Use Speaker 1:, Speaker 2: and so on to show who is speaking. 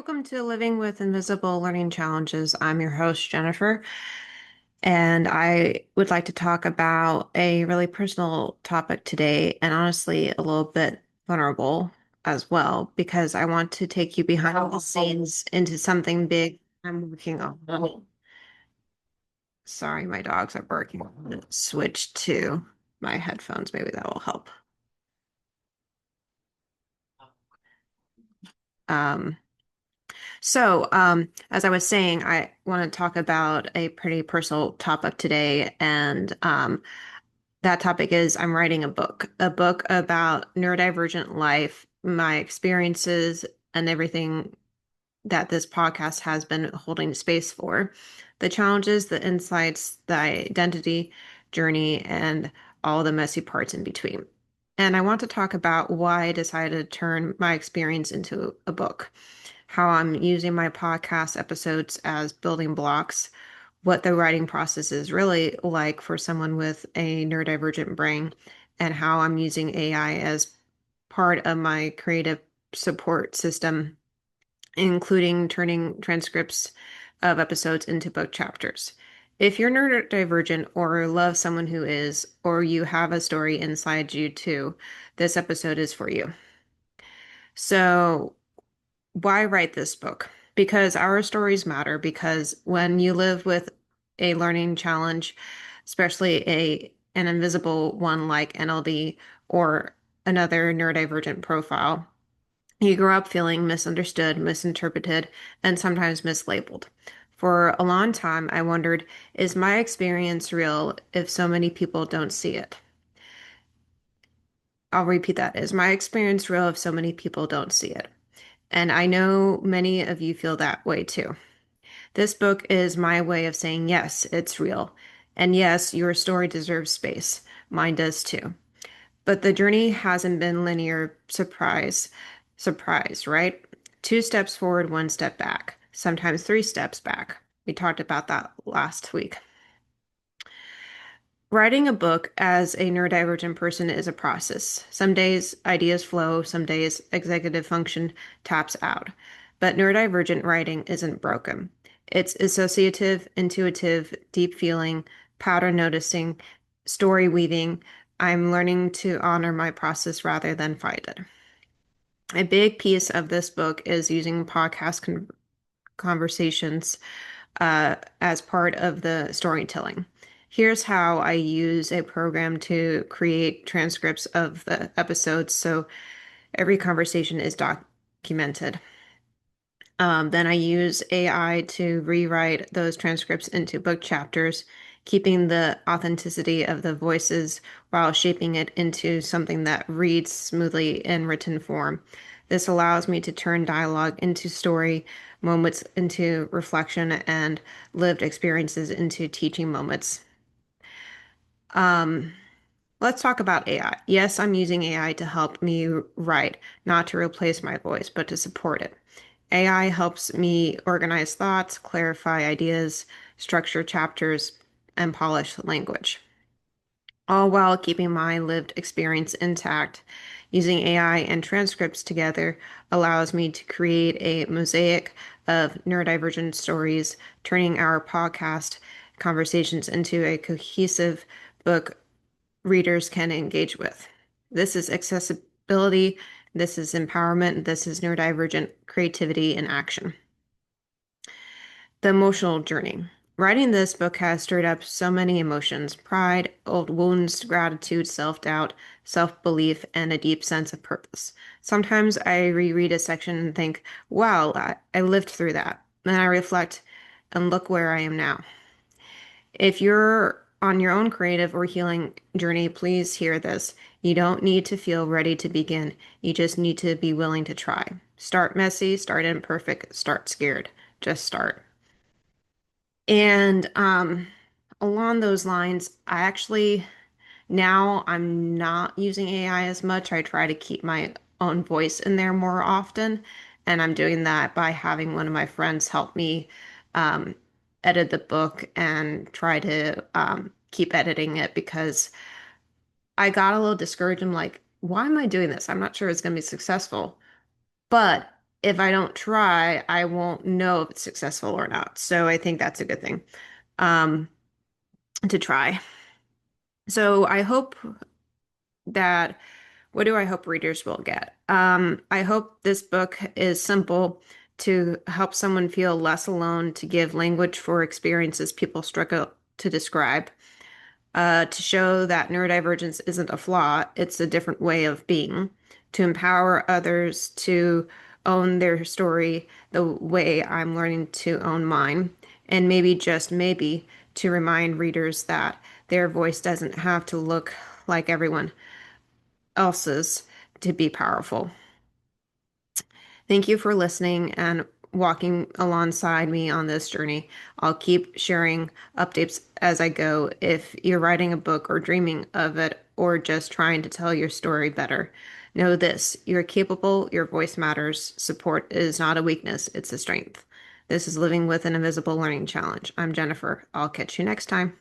Speaker 1: Welcome to Living with Invisible Learning Challenges. I'm your host, Jennifer, and I would like to talk about a really personal topic today, and honestly, a little bit vulnerable as well, because I want to take you behind the scenes into something big I'm working on. Sorry, my dogs are barking. I'm gonna switch to my headphones. Maybe that will help. Um, as I was saying, I want to talk about a pretty personal topic today, and that topic is I'm writing a book about neurodivergent life, my experiences, and everything that this podcast has been holding space for, the challenges, the insights, the identity journey, and all the messy parts in between. And I want to talk about why I decided to turn my experience into a book, how I'm using my podcast episodes as building blocks, what the writing process is really like for someone with a neurodivergent brain, and how I'm using AI as part of my creative support system, including turning transcripts of episodes into book chapters. If you're neurodivergent or love someone who is, or you have a story inside you too, this episode is for you. So, why write this book? Because our stories matter, because when you live with a learning challenge, especially an invisible one like NLD or another neurodivergent profile, you grow up feeling misunderstood, misinterpreted, and sometimes mislabeled. For a long time, I wondered, is my experience real if so many people don't see it? I'll repeat that. Is my experience real if so many people don't see it? And I know many of you feel that way too. This book is my way of saying, yes, it's real. And yes, your story deserves space. Mine does too. But the journey hasn't been linear surprise, right? Two steps forward, one step back, sometimes three steps back. We talked about that last week. Writing a book as a neurodivergent person is a process. Some days ideas flow, some days executive function taps out. But neurodivergent writing isn't broken. It's associative, intuitive, deep feeling, pattern noticing, story weaving. I'm learning to honor my process rather than fight it. A big piece of this book is using conversations as part of the storytelling. Here's how I use a program to create transcripts of the episodes so every conversation is documented. Then I use AI to rewrite those transcripts into book chapters, keeping the authenticity of the voices while shaping it into something that reads smoothly in written form. This allows me to turn dialogue into story, moments into reflection, and lived experiences into teaching moments. Um, let's talk about AI. Yes, I'm using AI to help me write, not to replace my voice, but to support it. AI helps me organize thoughts, clarify ideas, structure chapters, and polish language, all while keeping my lived experience intact. Using AI and transcripts together allows me to create a mosaic of neurodivergent stories, turning our podcast conversations into a cohesive book readers can engage with. This is accessibility, this is empowerment, this is neurodivergent creativity in action. The emotional journey. Writing this book has stirred up so many emotions: pride, old wounds, gratitude, self doubt, self belief, and a deep sense of purpose. Sometimes I reread a section and think, wow, I lived through that. Then I reflect and look where I am now. If you're on your own creative or healing journey, please hear this. You don't need to feel ready to begin. You just need to be willing to try. Start messy, start imperfect, start scared. Just start. And along those lines, I actually now I'm not using AI as much. I try to keep my own voice in there more often, and I'm doing that by having one of my friends help me um, edit the book and try to keep editing it because I got a little discouraged. I'm like, why am I doing this? I'm not sure it's going to be successful. But if I don't try, I won't know if it's successful or not. So I think that's a good thing um, to try. So I hope that, what do I hope readers will get? I hope this book is simple to help someone feel less alone, to give language for experiences people struggle to describe, to show that neurodivergence isn't a flaw, it's a different way of being, to empower others to own their story the way I'm learning to own mine, and maybe, just maybe, to remind readers that their voice doesn't have to look like everyone else's to be powerful. Thank you for listening and walking alongside me on this journey. I'll keep sharing updates as I go. If you're writing a book or dreaming of it or just trying to tell your story better, know this: you're capable, your voice matters. Support is not a weakness, it's a strength. This is Living with an Invisible Learning Challenge. I'm Jennifer. I'll catch you next time.